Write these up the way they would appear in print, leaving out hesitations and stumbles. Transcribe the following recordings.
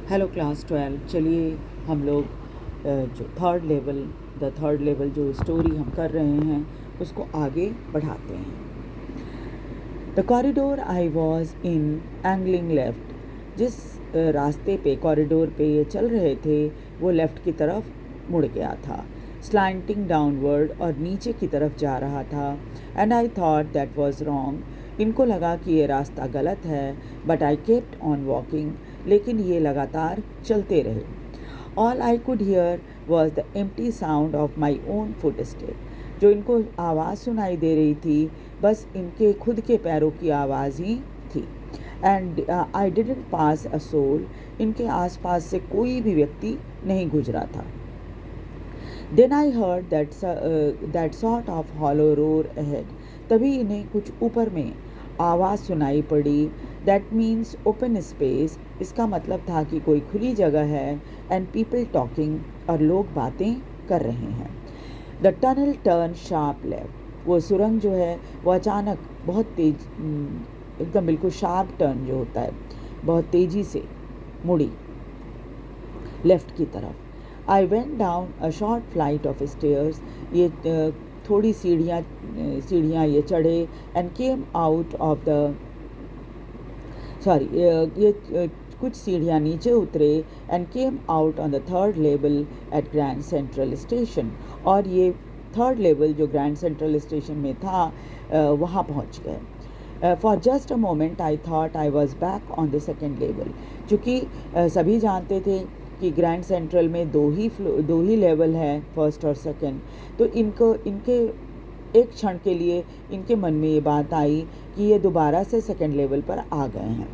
Hello class 12। चलिए हम लोग जो थर्ड लेवल जो स्टोरी हम कर रहे हैं उसको आगे बढ़ाते हैं। The corridor I was in angling left. जिस रास्ते पे कॉरिडोर पे ये चल रहे थे वो लेफ़्ट की तरफ मुड़ गया था, स्लैंटिंग डाउनवर्ड, और नीचे की तरफ जा रहा था। And I thought that was wrong. इनको लगा कि ये रास्ता गलत है, but I kept on walking. लेकिन ये लगातार चलते रहे। All I could hear was the empty sound of my own foot step. जो इनको आवाज़ सुनाई दे रही थी बस इनके खुद के पैरों की आवाज़ ही थी। And I didn't pass a soul. इनके आसपास से कोई भी व्यक्ति नहीं गुजरा था। Then I heard that sort of hollow roar ahead. तभी इन्हें कुछ ऊपर में आवाज़ सुनाई पड़ी। That means open space. इसका मतलब था कि कोई खुली जगह है। एंड पीपल टॉकिंग, और लोग बातें कर रहे हैं। The tunnel turn sharp left. वो सुरंग जो है वो अचानक बहुत तेज, एकदम बिल्कुल शार्प टर्न जो होता है, बहुत तेज़ी से मुड़ी लेफ़्ट की तरफ। I went down a short flight of stairs. ये थोड़ी सीढ़ियाँ ये चढ़े। And came out of the कुछ सीढ़ियाँ नीचे उतरे। And came out on the third level at Grand Central station. और ये थर्ड लेवल जो ग्रैंड सेंट्रल स्टेशन में था वहाँ पहुँच गए। For just a moment I thought I was back on the second level. चूँकि सभी जानते थे कि ग्रैंड सेंट्रल में दो ही लेवल है, फर्स्ट और सेकेंड। तो इनके एक क्षण के लिए इनके मन में ये बात आई कि ये दोबारा से सेकेंड लेवल पर आ गए हैं।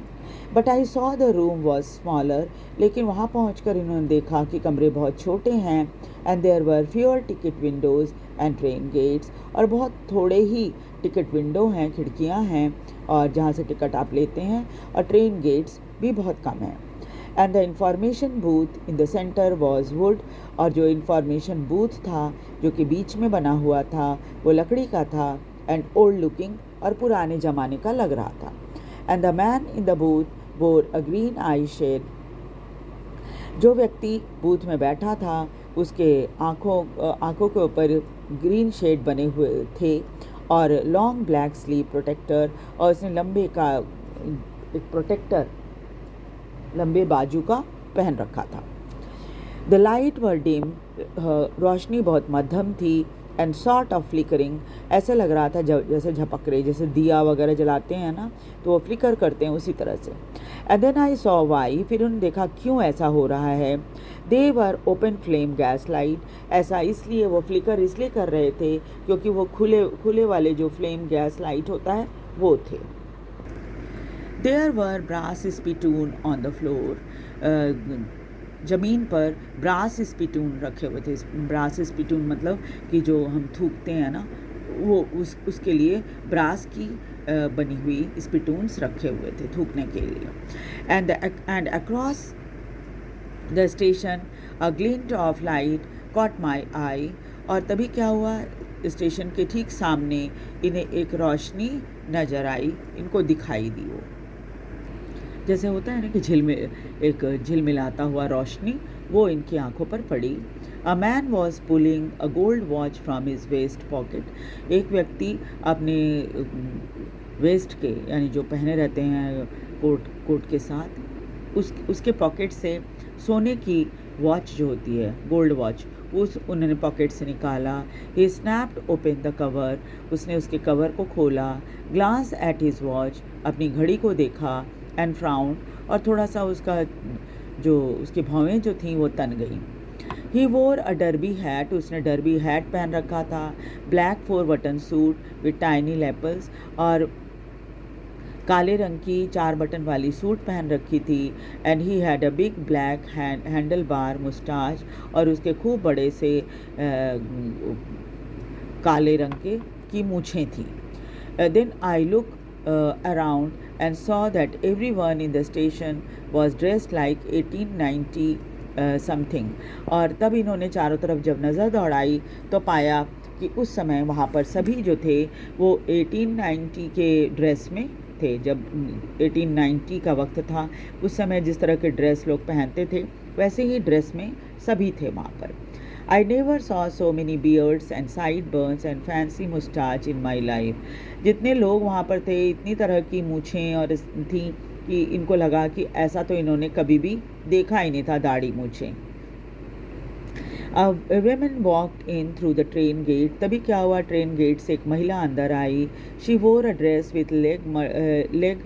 But I saw the room was smaller. लेकिन वहाँ पहुंचकर इन्होंने देखा कि कमरे बहुत छोटे हैं। And there were fewer ticket windows and train gates. और बहुत थोड़े ही टिकट विंडो हैं, खिड़कियाँ हैं, और जहाँ से टिकट आप लेते हैं, और ट्रेन गेट्स भी बहुत कम हैं। And the information booth in the centre was would. और जो इंफॉर्मेशन बूथ था जो कि बीच में बना हुआ था वो लकड़ी का था। एंड ओल्ड लुकिंग, और पुराने ज़माने का लग रहा था। And the man in the booth वोर अ ग्रीन आई शेड। जो व्यक्ति बूथ में बैठा था उसके आँखों के ऊपर ग्रीन शेड बने हुए थे, और लॉन्ग ब्लैक स्लीव प्रोटेक्टर, और उसने एक प्रोटेक्टर लंबे बाजू का पहन रखा था। The light were dim. रोशनी बहुत मध्यम थी। And sort of flickering. ऐसे लग रहा था जैसे झपक रहे, जैसे दिया वगैरह जलाते हैं ना तो वो फ्लिकर करते हैं, उसी तरह से। And then I saw why. फिर उन्होंने देखा क्यों ऐसा हो रहा है। They were open flame gas light. ऐसा इसलिए वो फ्लिकर इसलिए कर रहे थे क्योंकि वो खुले वाले जो फ्लेम गैस लाइट होता है वो थे। There were brass spittoon on the floor. ज़मीन पर ब्रास स्पिटून रखे हुए थे। ब्रास स्पिटून मतलब कि जो हम थूकते हैं ना, वो उसके लिए ब्रास की बनी हुई स्पिटून्स रखे हुए थे थूकने के लिए। And across the station a glint of light caught my eye. और तभी क्या हुआ, स्टेशन के ठीक सामने इन्हें एक रोशनी नज़र आई, इनको दिखाई दी। वो जैसे होता है ना कि एक झिलमिलाता हुआ रोशनी, वो इनकी आंखों पर पड़ी। A man was pulling a gold watch from his vest pocket. एक व्यक्ति अपने वेस्ट के, यानी जो पहने रहते हैं कोट के साथ, उसके पॉकेट से सोने की वॉच जो होती है, गोल्ड वॉच, उन्होंने पॉकेट से निकाला। He snapped open the cover. उसने उसके कवर को खोला। Glance at his watch. अपनी घड़ी को देखा। And frowned. और थोड़ा सा उसकी भौवें जो थीं वो तन गई। He wore a derby hat. उसने डर्बी हैट पहन रखा था। Black 4 button suit with tiny lapels. और काले रंग की 4 बटन वाली सूट पहन रखी थी। And he had a big black handlebar moustache. और उसके खूब बड़े से काले रंग की मूछें थी। Then I look around and saw that everyone in the station was dressed like 1890 something। और तब इन्होंने चारों तरफ जब नज़र दौड़ाई तो पाया कि उस समय वहाँ पर सभी जो थे वो 1890 के ड्रेस में थे जब 1890 का वक्त था। उस समय जिस तरह के ड्रेस लोग पहनते थे वैसे ही ड्रेस में सभी थे वहाँ पर। I never saw so many beards and sideburns and fancy mustache in my life. जितने लोग वहाँ पर थे इतनी तरह की मूछें और थी कि इनको लगा कि ऐसा तो इन्होंने कभी भी देखा ही नहीं था, दाढ़ी मूछें। A woman walked in through the train gate. तभी क्या हुआ, ट्रेन गेट से एक महिला अंदर आई। She wore a dress with leg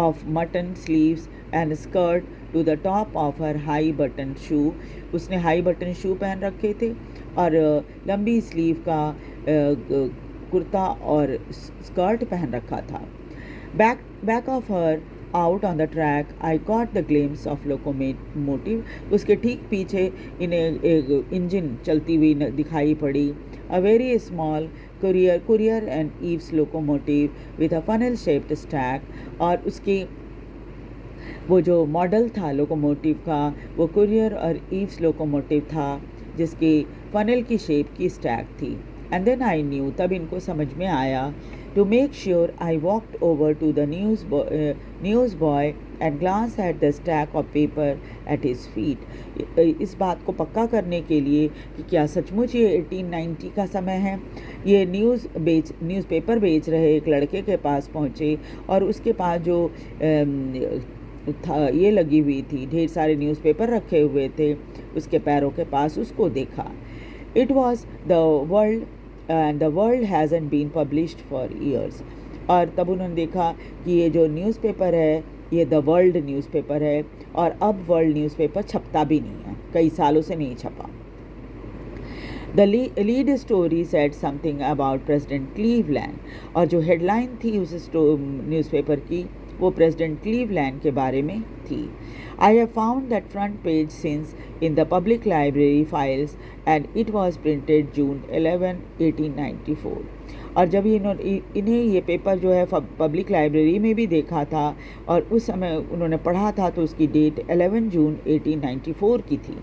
of mutton sleeves and skirt to the top of her high button shoe. उसने हाई बटन शू पहन रखे थे और लंबी स्लीव का कुर्ता और स्कर्ट पहन रखा था। Back of her out on the track, I caught the glimpse of locomotive. उसके ठीक पीछे इन्हें एक इंजन चलती हुई दिखाई पड़ी। A very small courier and eaves locomotive with a funnel shaped stack. और उसकी वो जो मॉडल था लोकोमोटिव का वो कुरियर और ईव्स लोकोमोटिव था जिसकी फनल की शेप की स्टैक थी। एंड देन आई न्यू, तब इनको समझ में आया। To make sure I walked over to the newsboy and glance at the stack of paper at his feet. इस बात को पक्का करने के लिए कि क्या सचमुच ये 1890 का समय है, ये न्यूज़पेपर बेच रहे एक लड़के के पास पहुँचे और उसके पास जो ये लगी हुई थी, ढेर सारे न्यूज़पेपर रखे हुए थे उसके पैरों के पास, उसको देखा। It was the world and the world hasn't been published for years. और तब उन्होंने देखा कि ये जो न्यूज़पेपर है ये द वर्ल्ड न्यूज़पेपर है और अब वर्ल्ड न्यूज़पेपर छपता भी नहीं है, कई सालों से नहीं छपा। The lead story said something about president Cleveland. और जो हेडलाइन थी उस न्यूज़पेपर की वो प्रेसिडेंट क्लीवलैंड के बारे में थी। I have found that front page since in the public library files and it was printed June 11, 1894। और जब इन्हें ये पेपर जो है पब्लिक लाइब्रेरी में भी देखा था और उस समय उन्होंने पढ़ा था तो उसकी डेट 11 जून 1894 की थी।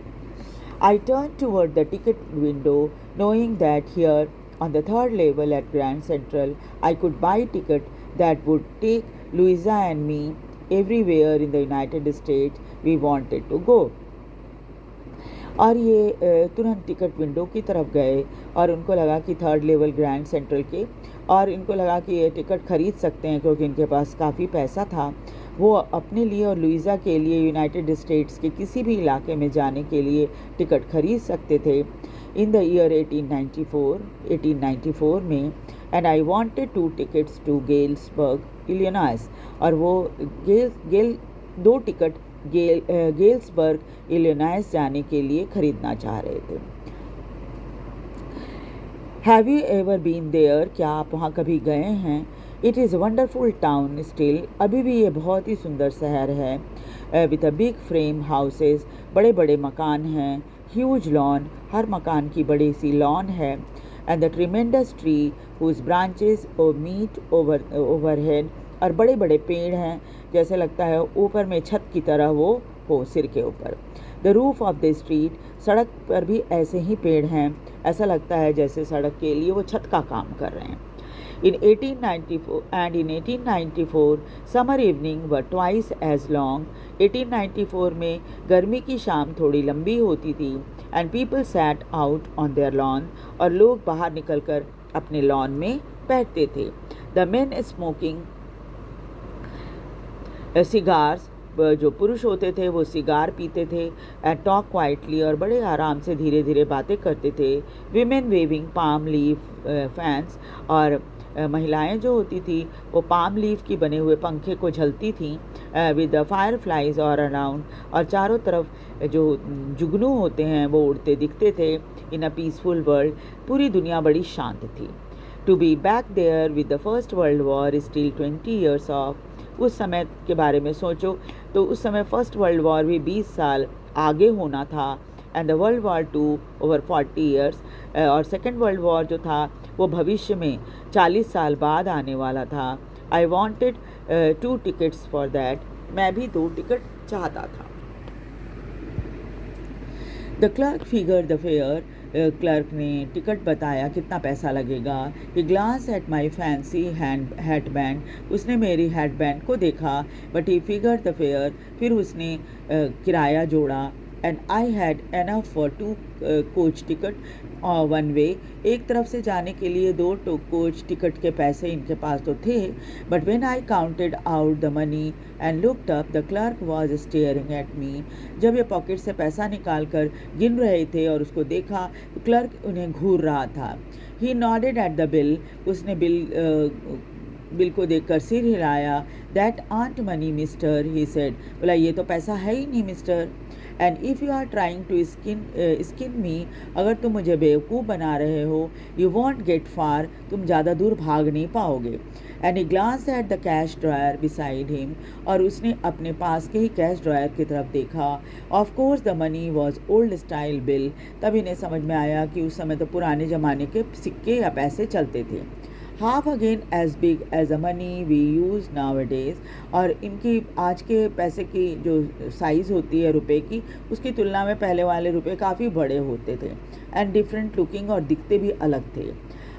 I turned toward the ticket window knowing that here on the third level at Grand Central I could buy ticket that would take Louisa and me everywhere in the United States we wanted to go. और ये तुरंत ticket window की तरफ गए और उनको लगा कि थर्ड लेवल ग्रैंड सेंट्रल के, और इनको लगा कि ये टिकट ख़रीद सकते हैं क्योंकि इनके पास काफ़ी पैसा था। वो अपने लिए और लुइसा के लिए यूनाइटेड स्टेट्स के किसी भी इलाके में जाने के लिए टिकट खरीद सकते थे। इन द ईयर 1894 में and I wanted 2 tickets to Galesburg Illinois. और वो दो टिकट गेल्सबर्ग इलिनॉइस जाने के लिए खरीदना चाह रहे थे। Have you ever been there? क्या आप वहाँ कभी गए हैं? It is wonderful town still. अभी भी ये बहुत ही सुंदर शहर है। With a big frame houses, बड़े बड़े मकान हैं। ह्यूज लॉन, हर मकान की बड़ी सी लॉन है। And the tremendous tree whose branches meet overhead. और बड़े बड़े पेड़ हैं, जैसे लगता है ऊपर में छत की तरह वो हो, सिर के ऊपर। The roof of the street, सड़क पर भी ऐसे ही पेड़ हैं, ऐसा लगता है जैसे सड़क के लिए वो छत का काम कर रहे हैं। In 1894 summer evening were twice as long. 1894 में गर्मी की शाम थोड़ी लंबी होती थी and people sat out on their lawn, और लोग बाहर निकलकर अपने लॉन में बैठते थे। The men smoking cigars, जो पुरुष होते थे वो सिगार पीते थे। एंड टॉक क्वाइटली, और बड़े आराम से धीरे धीरे बातें करते थे। Women waving palm leaf fans, और महिलाएं जो होती थी वो पाम लीफ की बने हुए पंखे को झलती थीं। विद द फायर फ्लाइज और अराउंड, और चारों तरफ जो जुगनू होते हैं वो उड़ते दिखते थे। इन अ पीसफुल वर्ल्ड, पूरी दुनिया बड़ी शांत थी। To be back there with the first world war still 20 years off. उस समय के बारे में सोचो तो उस समय फर्स्ट वर्ल्ड वॉर भी 20 साल आगे होना था। And the world war 2 over 40 years, और सेकेंड वर्ल्ड वॉर जो था वो भविष्य में 40 साल बाद आने वाला था। I wanted 2 tickets for that. मैं भी 2 टिकट चाहता था। The clerk figure the fare, clerk ने टिकट बताया कितना पैसा लगेगा। He glance at my fancy hat band, उसने मेरी हैट बैंड को देखा। But he figure the fare, फिर उसने किराया जोड़ा। And I had enough for 2 coach ticket one way, एक तरफ से जाने के लिए 2 कोच टिकट के पैसे इनके पास तो थे। But when I counted out the money and looked up, the clerk was staring at me. जब ये पॉकेट से पैसा निकाल कर गिन रहे थे और उसको देखा तो क्लर्क उन्हें घूर रहा था। He nodded at the bill, उसने बिल को देखकर सिर हिलाया। That ain't money mister, he said, बोला ये तो पैसा है ही नहीं mister. And if you are trying to skin me, अगर तुम मुझे बेवकूफ़ बना रहे हो, यू वॉन्ट गेट फार, तुम ज़्यादा दूर भाग नहीं पाओगे। And he glance at the cash drawer beside him, और उसने अपने पास के ही कैश ड्रॉयर की तरफ देखा। Of course the money was old style bill, तब इन्हें समझ में आया कि उस समय तो पुराने ज़माने के सिक्के या पैसे चलते थे। Half again as big as a money we use nowadays, और इनकी आज के पैसे की जो साइज़ होती है रुपए की, उसकी तुलना में पहले वाले रुपए काफ़ी बड़े होते थे। एंड डिफरेंट लुकिंग, और दिखते भी अलग थे।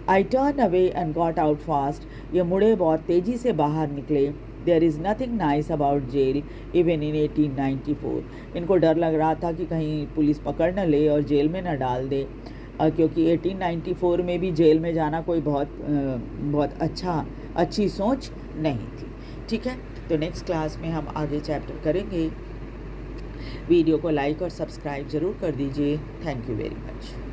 I turn away and got out fast, ये मुड़े बहुत तेज़ी से बाहर निकले। There is nothing nice about jail even in 1894, इनको डर लग रहा था कि कहीं पुलिस पकड़ न ले और जेल में न डाल दे, क्योंकि 1894 में भी जेल में जाना कोई बहुत अच्छी सोच नहीं थी। ठीक है, तो नेक्स्ट क्लास में हम आगे चैप्टर करेंगे। वीडियो को लाइक और सब्सक्राइब ज़रूर कर दीजिए। Thank you very much.